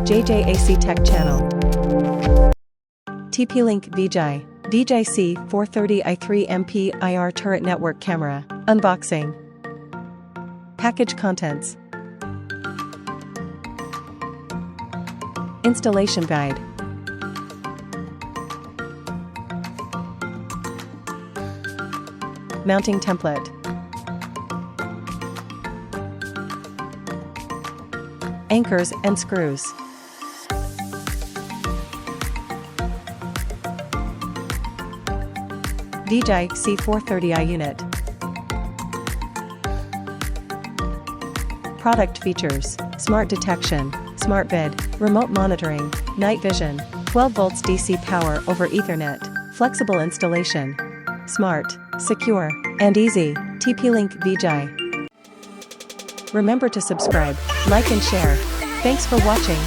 JJ.A.C Tech Channel. TP-Link VIGI C430i 3MP IR Turret Network Camera. Unboxing. Package contents. Installation guide. Mounting template. Anchors and screws. VIGI C430i unit. Product features: smart detection, smart vid, remote monitoring, night vision, 12 volts DC power over Ethernet, flexible installation. Smart, secure, and easy. TP-Link VIGI. Remember to subscribe, like and share. Thanks for watching.